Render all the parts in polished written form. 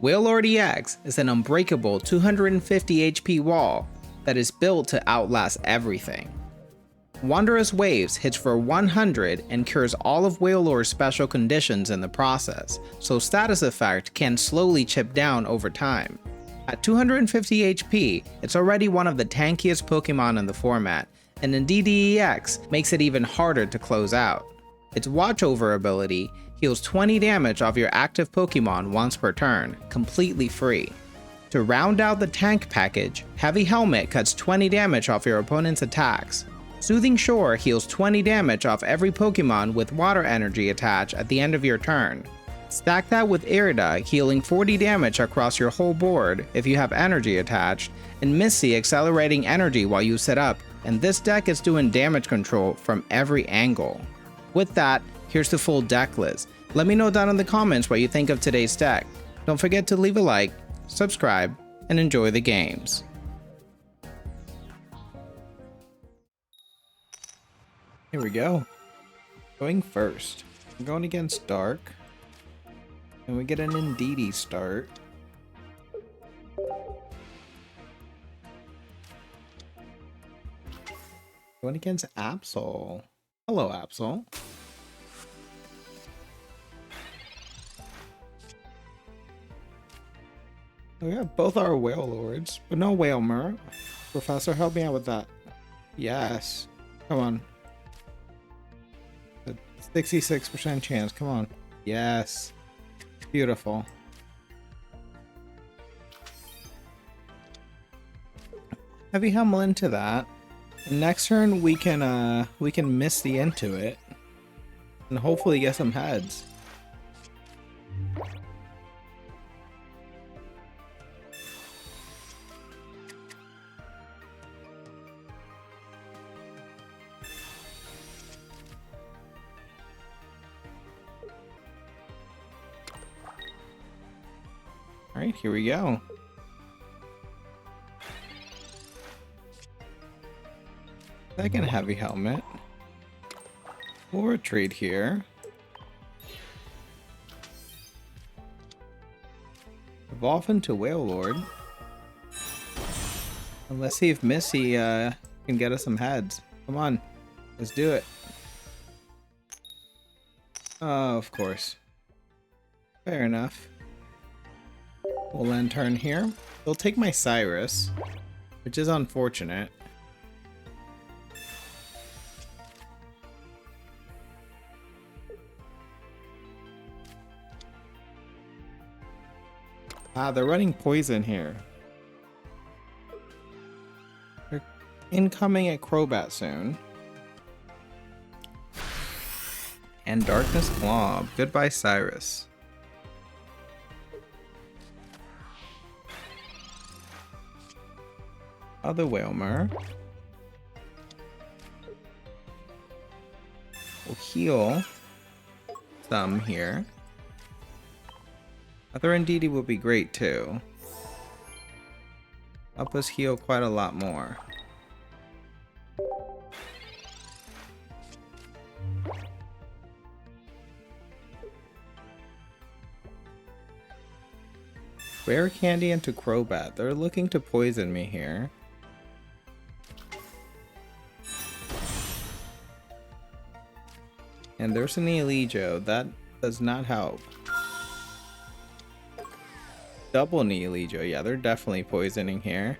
Wailord EX is an unbreakable 250 HP wall that is built to outlast everything. Wondrous Waves hits for 100 and cures all of Wailord's special conditions in the process, so status effect can slowly chip down over time. At 250 HP, it's already one of the tankiest Pokemon in the format, and Indeedee EX makes it even harder to close out. Its Watch Over ability heals 20 damage off your active Pokemon once per turn, completely free. To round out the tank package, Heavy Helmet cuts 20 damage off your opponent's attacks. Soothing Shore heals 20 damage off every Pokemon with water energy attached at the end of your turn. Stack that with Irida healing 40 damage across your whole board if you have energy attached, and Misty accelerating energy while you set up, and this deck is doing damage control from every angle. With that, here's the full deck list. Let me know down in the comments what you think of today's deck. Don't forget to leave a like, subscribe, and enjoy the games. Here we go. Going first. I'm going against Dark. And we get an Indeedee start. Going against Absol. Hello, Absol. Oh yeah, both are Wailords, but no Wailmer. Professor, help me out with that. Yes. Come on. A 66% chance. Come on. Yes. Beautiful. Heavy Helmet into that. Next turn we can Misty into it. And hopefully get some heads. Alright, here we go. Second Heavy Helmet. We'll retreat here. Evolve into Wailord. And let's see if Missy can get us some heads. Come on, let's do it. Oh, of course. Fair enough. We'll end turn here. They'll take my Cyrus, which is unfortunate. Ah, they're running poison here. They're incoming at Crobat soon. And Darkness Claw. Goodbye, Cyrus. Other Wailmer. We'll heal some here. Other Indeedee will be great too. Help us heal quite a lot more. Rare Candy into Crobat. They're looking to poison me here. And there's an Neolijo. That does not help. Double Neolijo. Yeah, they're definitely poisoning here.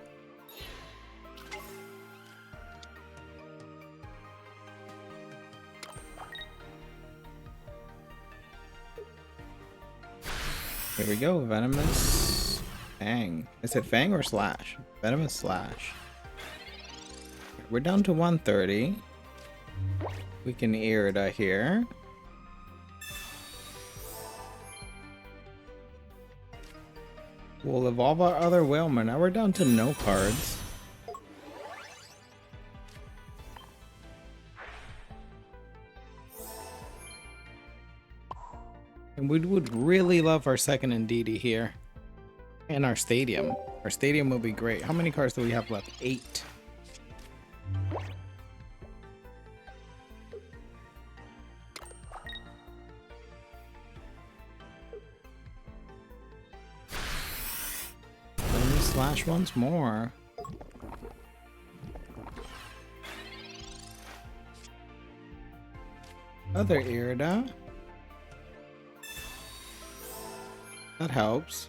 Here we go. Venomous Fang. Is it Fang or Slash? Venomous Slash. We're down to 130. We can Irida here. We'll evolve our other Wailmer. Now we're down to no cards. And we would really love our second Indeedee here. And our stadium. Our stadium will be great. How many cards do we have left? 8. slash once more. Other Irida. That helps.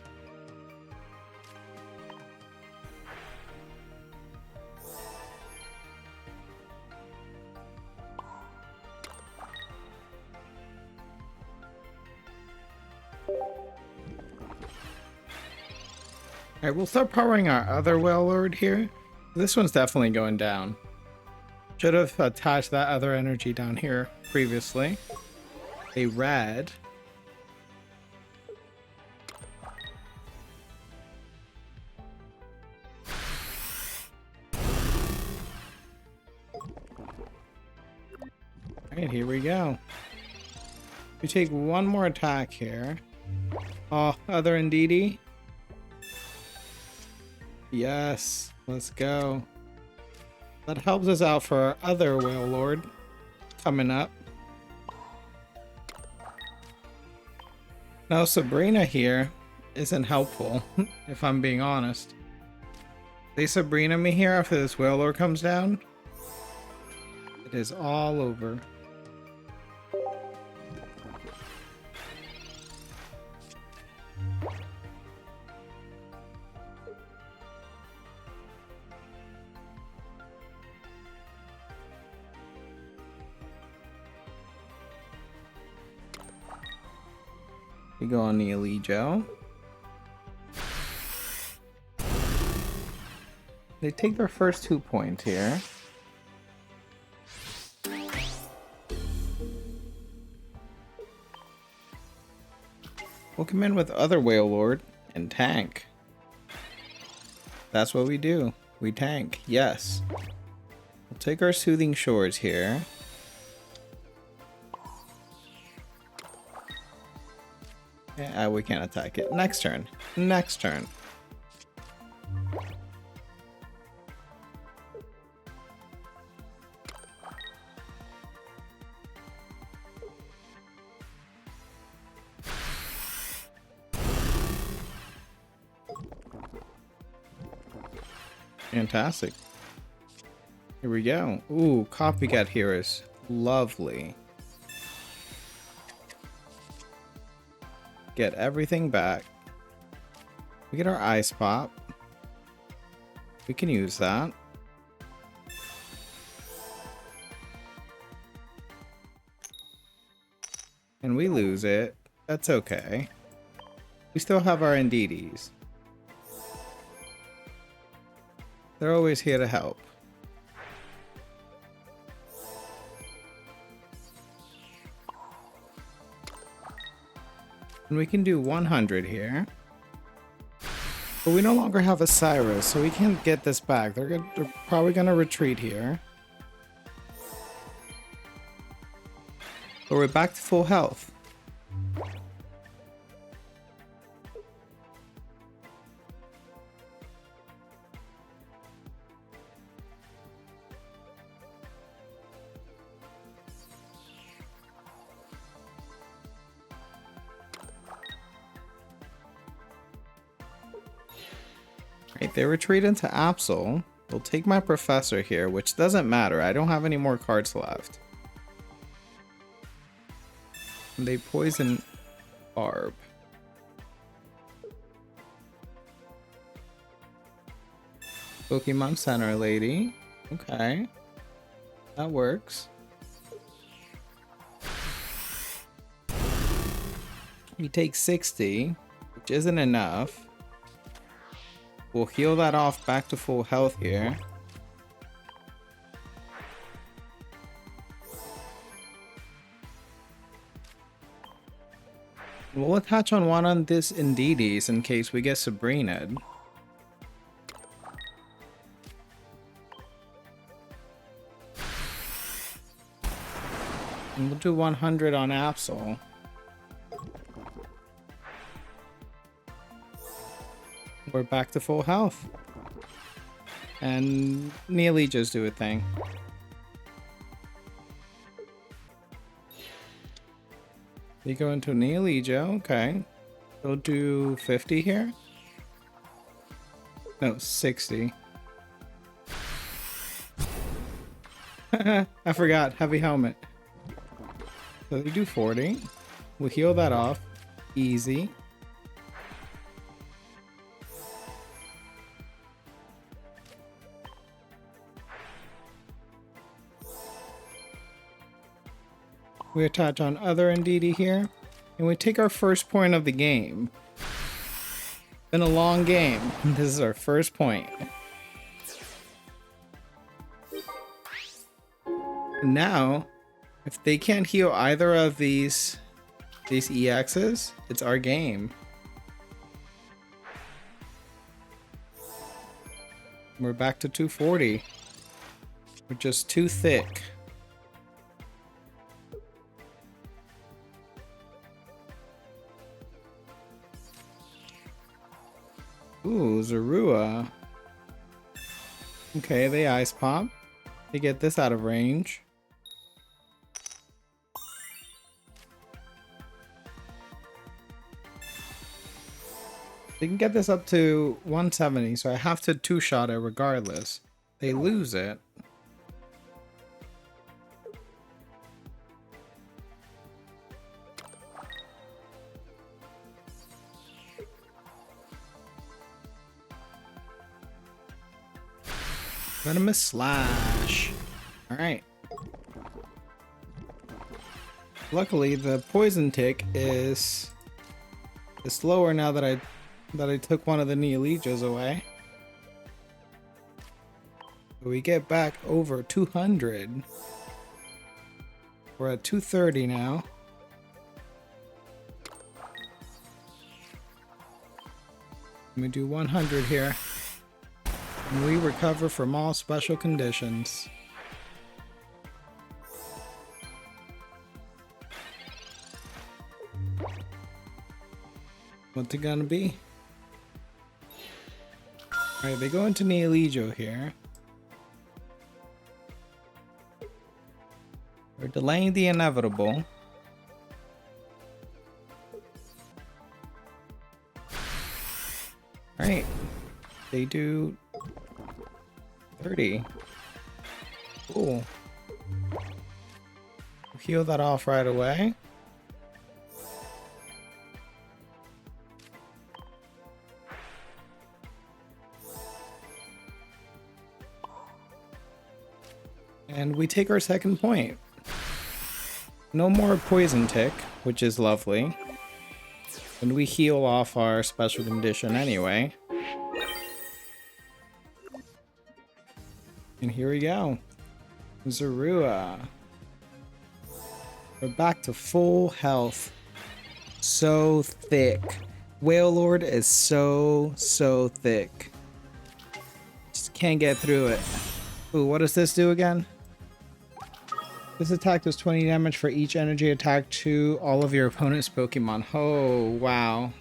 Alright, we'll start powering our other Wailord here. This one's definitely going down. Should have attached that other energy down here previously. A red. Alright, here we go. We take one more attack here. Oh, other Indeedee. Yes, let's go. That helps us out for our other Wailord coming up. Now Sabrina here isn't helpful, if I'm being honest. They Sabrina me here after this Wailord comes down. It is all over. We go on the Irida. They take their first 2 points here. We'll come in with other Wailord and tank. That's what we do. We tank. Yes. We'll take our Soothing Shores here. Yeah, we can't attack it. Next turn. Next turn. Fantastic. Here we go. Ooh, Copycat here is lovely. Get everything back. We get our Ice Pop. We can use that. And we lose it. That's okay. We still have our Indeedees. They're always here to help. And we can do 100 here. But we no longer have a Cyrus, so we can't get this back. They're probably going to retreat here. But we're back to full health. Right, they retreat into Absol. We'll take my Professor here, which doesn't matter. I don't have any more cards left. And they poison Barb. Pokemon Center Lady. Okay. That works. You take 60, which isn't enough. We'll heal that off back to full health here. We'll attach on one on this Indeedee's in case we get Sabrinaed. And we'll do 100 on Absol. We're back to full health. And nearly just do a thing. You go into Irida, okay. We'll do 50 here. No, 60. I forgot. Heavy helmet. So we do 40. We'll heal that off. Easy. We attach on other Indeedee here. And we take our first point of the game. Been a long game. This is our first point. Now, if they can't heal either of these EXs, it's our game. We're back to 240. We're just too thick. Ooh, Zorua. Okay, they ice pop. They get this out of range. They can get this up to 170, so I have to two-shot it regardless. They lose it. Venomous Slash. Alright. Luckily, the poison tick is slower now that I took one of the Neoligas away. We get back over 200. We're at 230 now. Let me do 100 here. And we recover from all special conditions. What's it gonna be? Alright, they go into Neoligo here. We're delaying the inevitable. Alright. They do 30. Cool. Heal that off right away. And we take our second point. No more poison tick, which is lovely. And we heal off our special condition anyway. And here we go. Zorua. We're back to full health. So thick. Wailord is so thick. Just can't get through it. Ooh, what does this do again? This attack does 20 damage for each energy attack to all of your opponent's Pokemon. Oh, wow.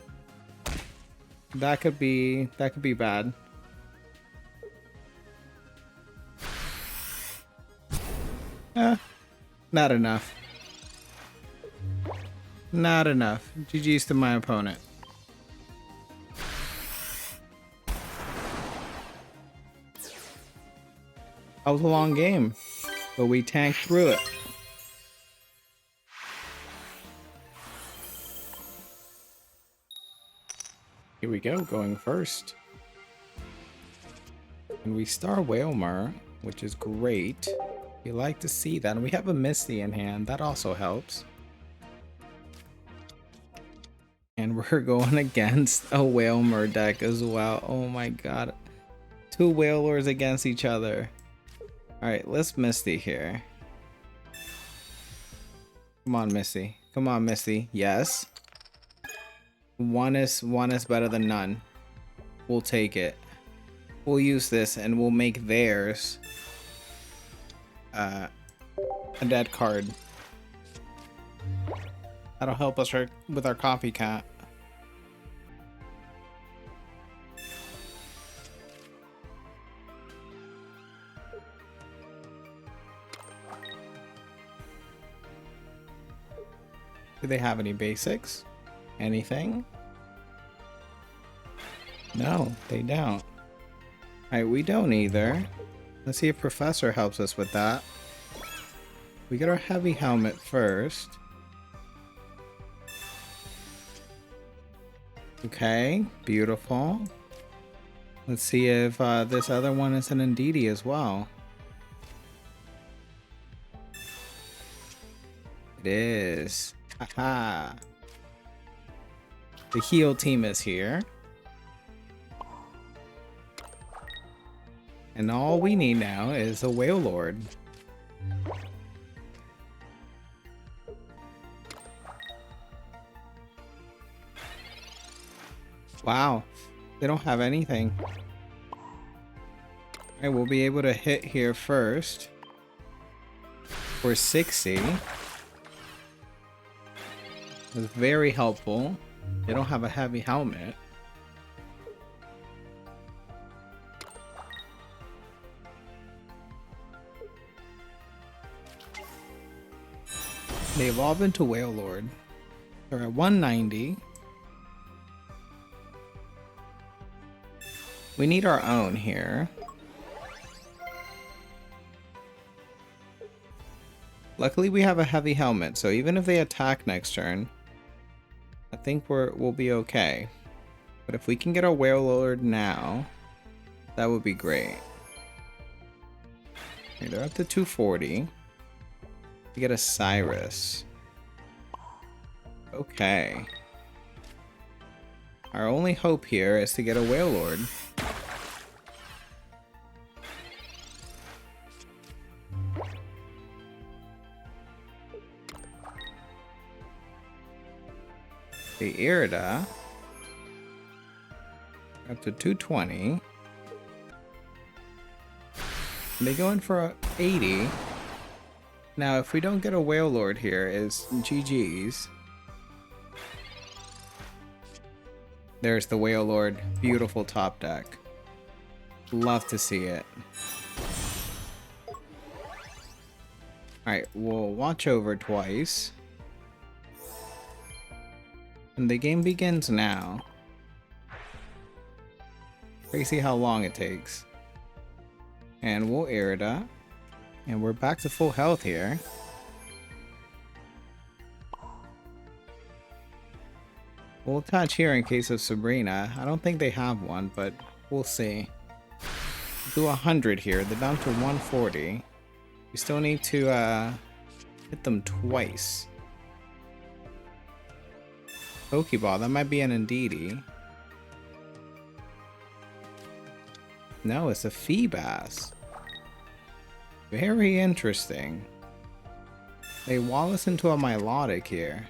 That could be bad. Not enough. Not enough. GG's to my opponent. That was a long game, but we tanked through it. Here we go, going first. And we star Wailmer, which is great. You like to see that. And we have a Misty in hand. That also helps. And we're going against a Wailmer deck as well. Oh my god. Two Wailords against each other. Alright, let's Misty here. Come on, Misty. Come on, Misty. Yes. One is better than none. We'll take it. We'll use this and we'll make theirs a dead card. That'll help us with our copycat. Do they have any basics? Anything? No, they don't. Alright, we don't either. Let's see if Professor helps us with that. We get our heavy helmet first. Okay, beautiful. Let's see if this other one is an Indeedee as well. It is. Haha. The heal team is here. And all we need now is a Wailord. Wow, they don't have anything. Alright, we'll be able to hit here first. For 60. It's very helpful. They don't have a heavy helmet. They evolve into Wailord. They're at 190. We need our own here. Luckily we have a heavy helmet, so even if they attack next turn, I think we'll be okay. But if we can get a Wailord now, that would be great. Okay, they're up to 240. We get a Cyrus. Okay. Our only hope here is to get a Wailord. The Irida. Up to 220. They go in for 80. Now, if we don't get a Wailord here, is GG's. There's the Wailord. Beautiful top deck. Love to see it. Alright, we'll watch over twice. And the game begins now. Crazy how long it takes. And we'll Irida. And we're back to full health here. We'll attach here in case of Sabrina. I don't think they have one, but we'll see. Do 100 here. They're down to 140. We still need to hit them twice. Pokeball, that might be an Indeedee. No, it's a Feebas. Very interesting. They wall us into a Milotic here.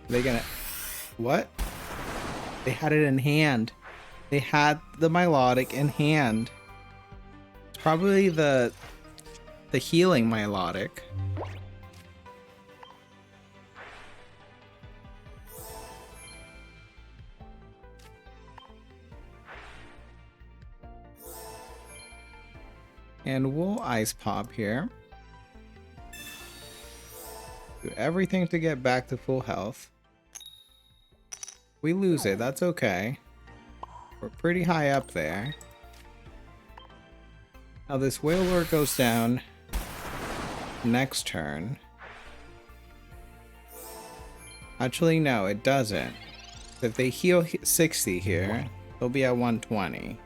They gonna... What? They had it in hand. They had the Milotic in hand. It's probably the healing Milotic. And we'll Ice Pop here. Do everything to get back to full health. We lose it, that's okay. We're pretty high up there. Now this Wailord goes down next turn. Actually, no, it doesn't. If they heal 60 here, they'll be at 120.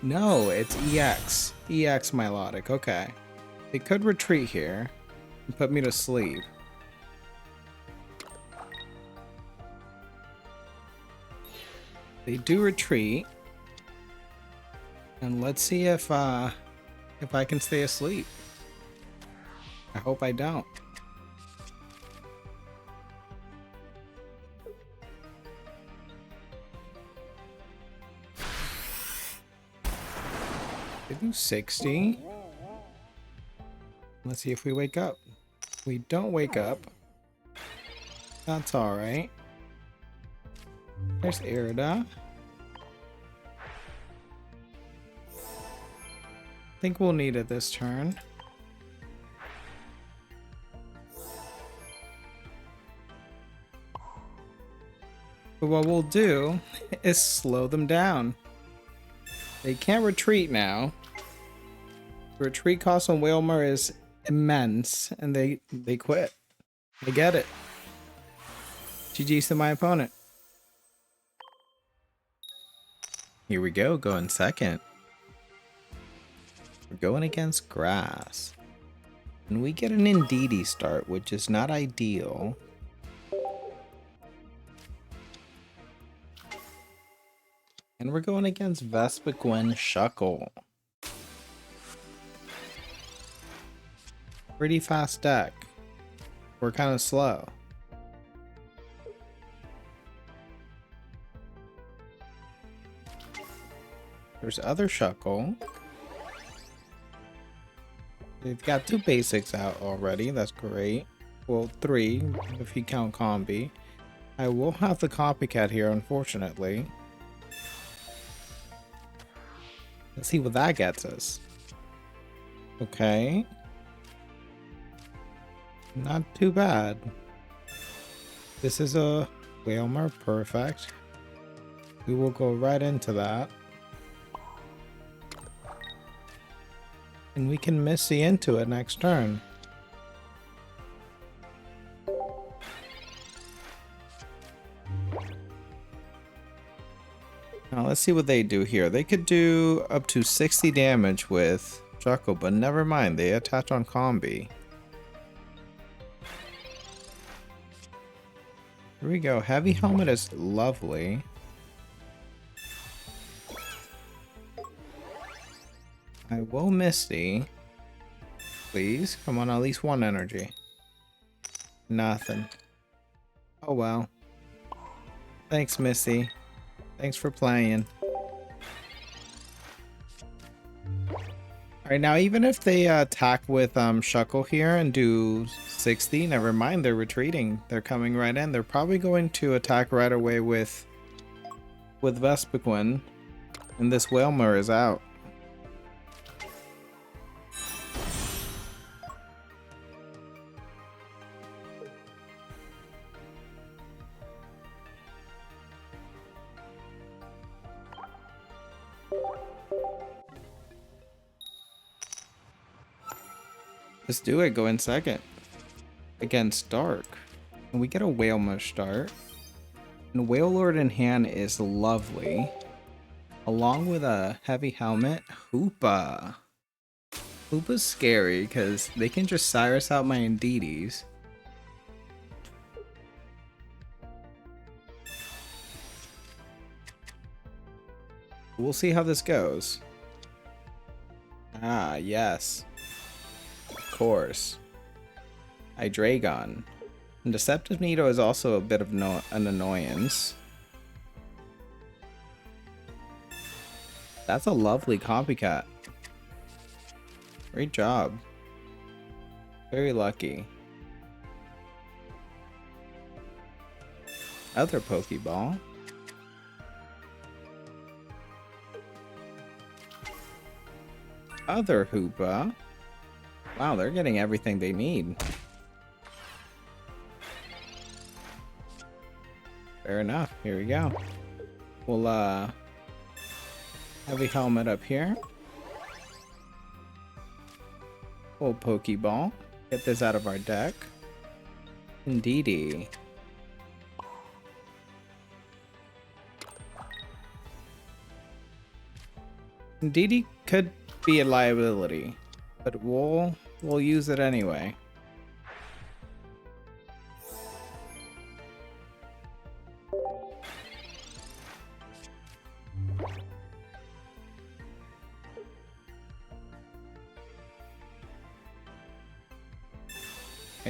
No, it's EX. EX Milotic, okay. They could retreat here and put me to sleep. They do retreat. And let's see if I can stay asleep. I hope I don't. They do 60. Let's see if we wake up. We don't wake up. That's alright. There's Irida. I think we'll need it this turn. But what we'll do is slow them down. They can't retreat now. The retreat cost on Wailmer is immense, and they quit. They get it. GG's to my opponent. Here we go, going second. We're going against grass. And we get an Indeedee start, which is not ideal. And we're going against Vespiquen Shuckle. Pretty fast deck. We're kind of slow. There's other Shuckle. They've got 2 basics out already. That's great. Well, 3 if you count Combi. I will have the copycat here, unfortunately. Let's see what that gets us. Okay. Not too bad. This is a Wailmer, perfect. We will go right into that. And we can Misty into it next turn. Now let's see what they do here. They could do up to 60 damage with Shuckle, but never mind, they attach on Combi. Here we go. Heavy Helmet is lovely. I will Misty. Please, come on, at least 1 energy. Nothing. Oh well. Thanks, Misty. Thanks for playing. Alright, now even if they attack with Shuckle here and do 60, never mind, they're retreating. They're coming right in. They're probably going to attack right away with Vespiquen. And this Wailmer is out. Let's do it, go in second. Against Dark. And we get a Wailmer start. And Wailord in hand is lovely. Along with a Heavy Helmet. Hoopa. Hoopa's scary because they can just Cyrus out my Indeedees. We'll see how this goes. Ah, yes. Of course. Hydraon. And Deceptive Needle is also a bit of an annoyance. That's a lovely copycat. Great job. Very lucky. Other Pokeball. Other Hoopa. Wow, they're getting everything they need. Fair enough. Here we go. We'll Heavy Helmet up here. Full Pokeball. Get this out of our deck. Indeedee. Indeedee could be a liability, but we'll use it anyway.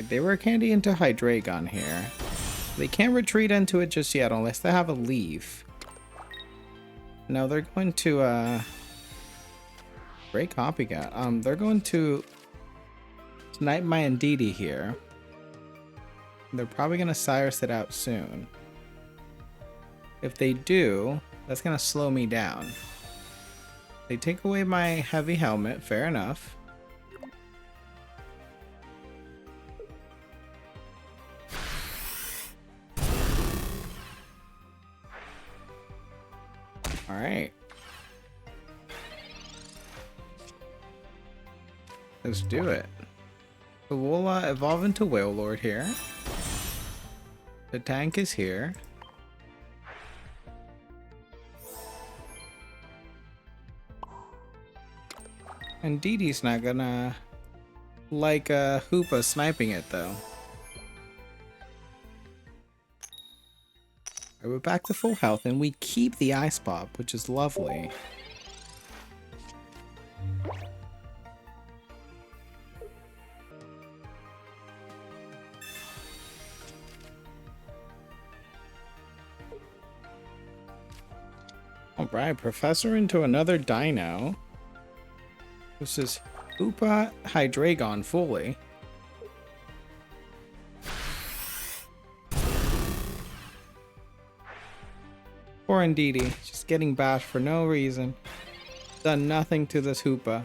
They were candy into Hydraon here. They can't retreat into it just yet unless they have a leaf. No, they're going to great copycat. They're going to snipe my Indeedee here. They're probably gonna Cyrus it out soon. If they do, that's gonna slow me down. They take away my Heavy Helmet, fair enough. Alright. Let's do it. So we'll evolve into Wailord here. The tank is here. And Indeedee's not gonna like Hoopa sniping it though. Alright, we're back to full health and we keep the Ice Pop, which is lovely. Alright, Professor into another Dino. This is Hoopa Hydraon fully. Poor Indeedee, just getting bashed for no reason. Done nothing to this Hoopa.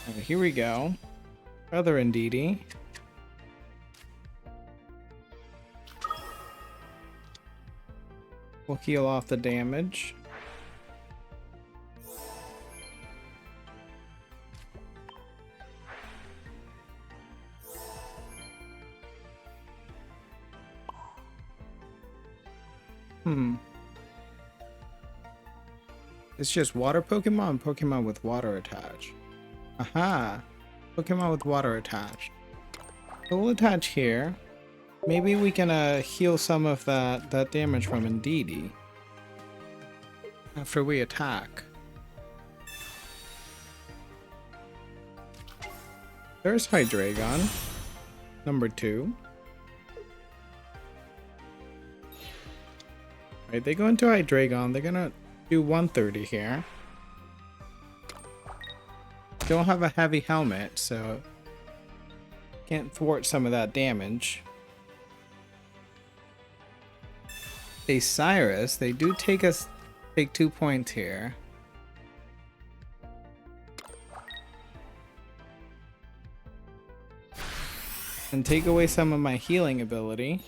Alright, here we go. Other Indeedee. We'll heal off the damage. It's just water Pokemon, Pokemon with water attached. Aha! Pokemon with water attached. So we'll attach here. Maybe we can heal some of that damage from Indeedee after we attack. There's Hydraon, number 2. Alright, they go into Hydraon, they're gonna do 130 here. Don't have a heavy helmet, so can't thwart some of that damage. They Cyrus, they do take 2 points here. And take away some of my healing ability.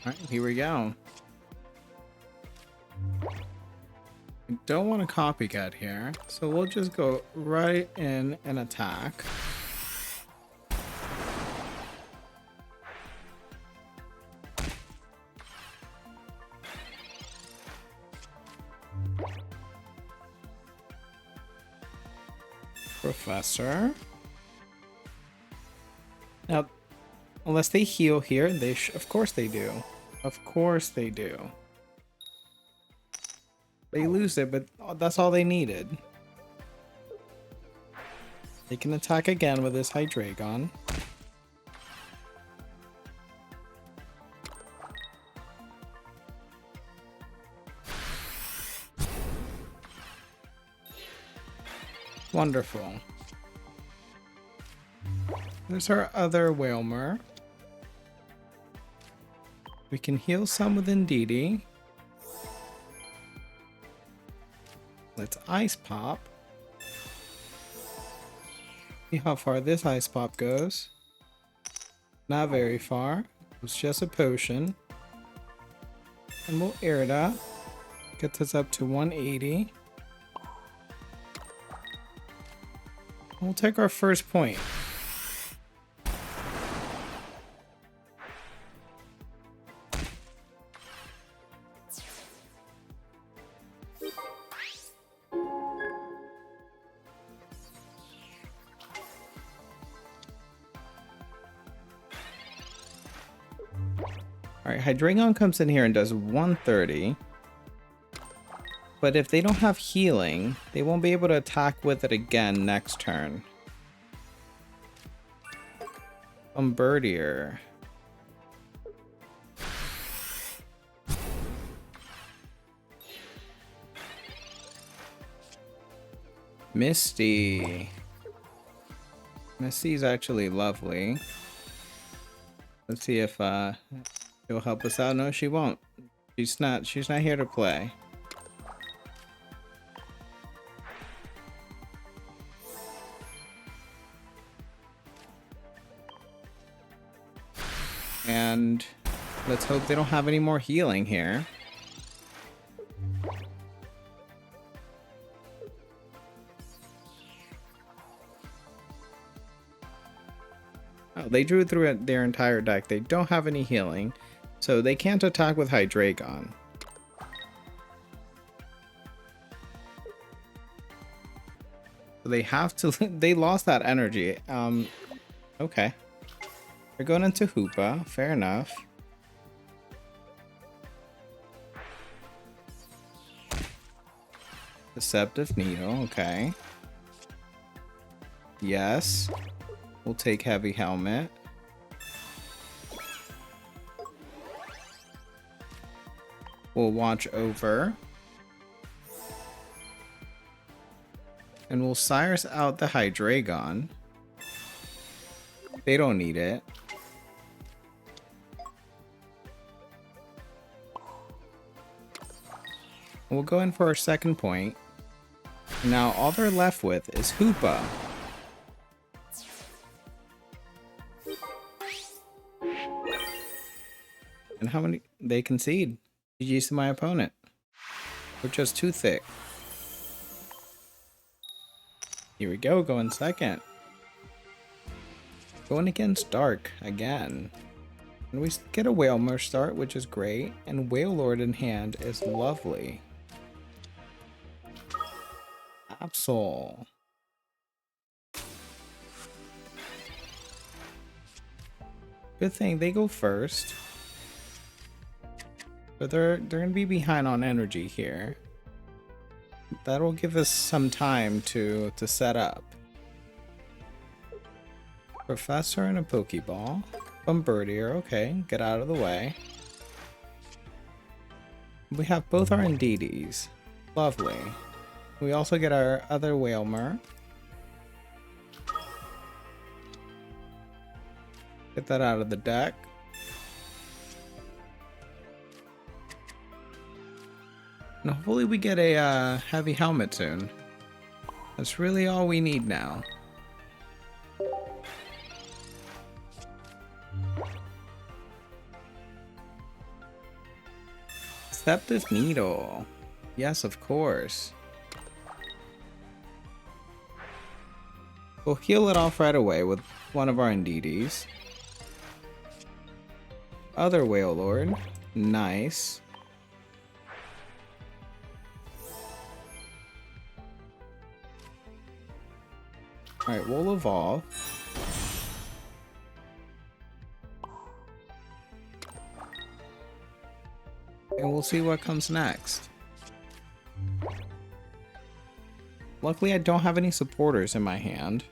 Alright, here we go. I don't want a copycat here, so we'll just go right in and attack. Professor. Now, unless they heal here, they of course they do. Of course they do. They lose it, but that's all they needed. They can attack again with this Hydraon. Wonderful. There's our other Wailmer. We can heal some with Indeedee. Let's Ice Pop. See how far this Ice Pop goes. Not very far. It's just a potion. And we'll Irida. Gets us up to 180. We'll take our first point. Alright, Hydraon comes in here and does 130. But if they don't have healing, they won't be able to attack with it again next turn. Birdier. Misty. Misty's actually lovely. Let's see if she'll help us out. No, she won't. She's not here to play. hope they don't have any more healing here. Oh, they drew through their entire deck. They don't have any healing, so they can't attack with Hydraon. So they have to. They lost that energy. Okay. They're going into Hoopa. Fair enough. Deceptive Needle. Okay. Yes. We'll take Heavy Helmet. We'll watch over. And we'll Cyrus out the Hydraon. They don't need it. We'll go in for our second point. Now all they're left with is Hoopa. And how many they concede? GG's to my opponent. We're just too thick. Here we go, going second. Going against Dark again. And we get a Wailmer start, which is great. And Wailord in hand is lovely. Absol. Good thing they go first. But they're gonna be behind on energy here. That'll give us some time to set up. Professor and a Pokeball. Bombardier, okay, get out of the way. We have both our Indeedees. Lovely. We also get our other Wailmer. Get that out of the deck. And hopefully we get a Heavy Helmet soon. That's really all we need now. Deceptive Needle. Yes, of course. We'll heal it off right away with one of our Indeedees. Other Wailord. Nice. Alright, we'll evolve. And we'll see what comes next. Luckily, I don't have any supporters in my hand.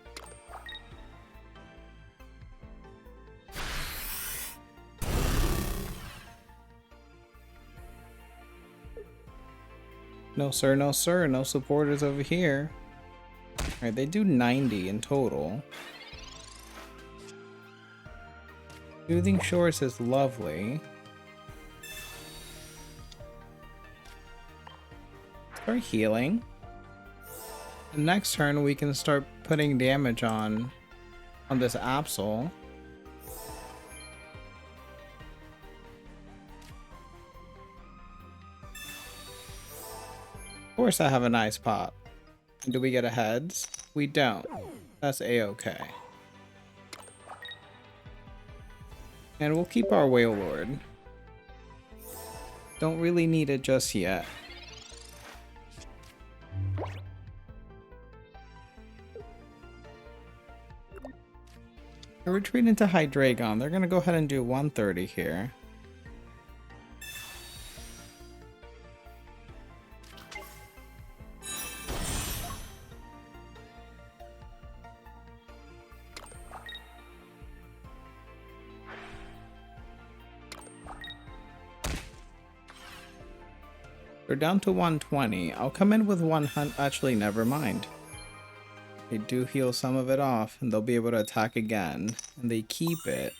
No sir, no sir, no supporters over here. Alright, they do 90 in total. Soothing Shores is lovely. Start healing. The next turn we can start putting damage on this Absol. Of course I have a nice pop. Do we get a heads? We don't. That's a-okay. And we'll keep our Wailord. Don't really need it just yet. They're retreating into Hydraon. They're gonna go ahead and do 130 here. They're down to 120. I'll come in with 100. Actually, never mind. They do heal some of it off, and they'll be able to attack again. And they keep it.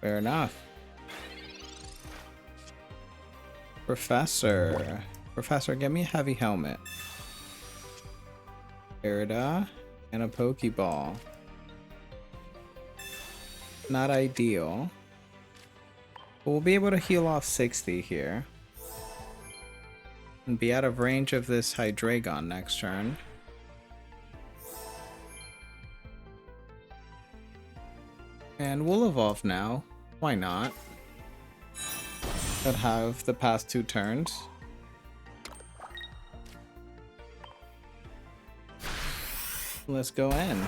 Fair enough. Professor. Professor, get me a Heavy Helmet. Irida and a Pokeball. Not ideal. But we'll be able to heal off 60 here. And be out of range of this Hydraon next turn. And we'll evolve now. Why not? Could have the past 2 turns. Let's go in.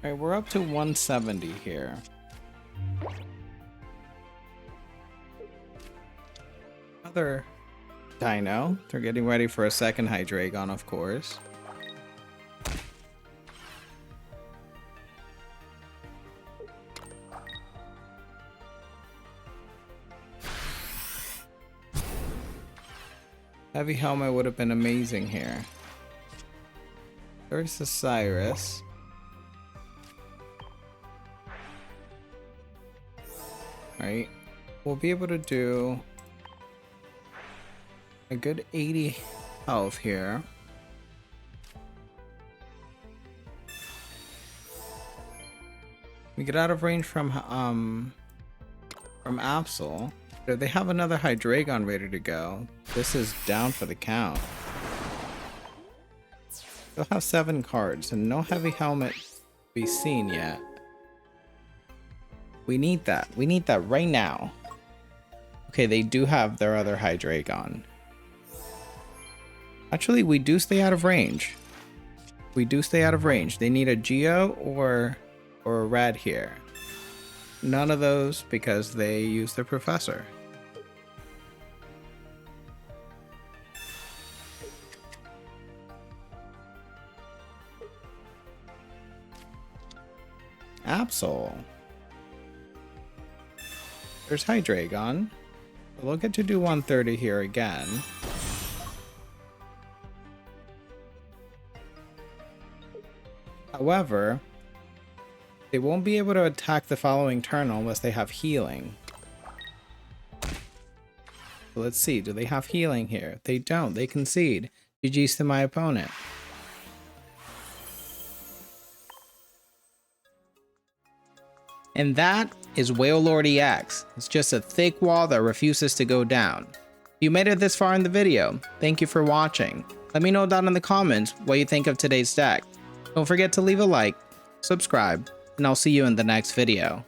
Alright, we're up to 170 here. Another Dino. They're getting ready for a second Hydraon, of course. Heavy Helmet would have been amazing here. There's the Cyrus. Right. We'll be able to do a good 80 health here. We get out of range from Absol. They have another Hydraon ready to go. This is down for the count. They'll have 7 cards and no Heavy Helmet to be seen yet. We need that. We need that right now. Okay, they do have their other Hydraon. Actually, we do stay out of range. We do stay out of range. They need a Geo or a Red here. None of those because they use their Professor. Absol. There's Hydraon. We'll get to do 130 here again. However, they won't be able to attack the following turn unless they have healing. So let's see, do they have healing here? They don't, they concede. GG's to my opponent. And that is Wailord EX. It's just a thick wall that refuses to go down. If you made it this far in the video, thank you for watching. Let me know down in the comments what you think of today's deck. Don't forget to leave a like, subscribe, and I'll see you in the next video.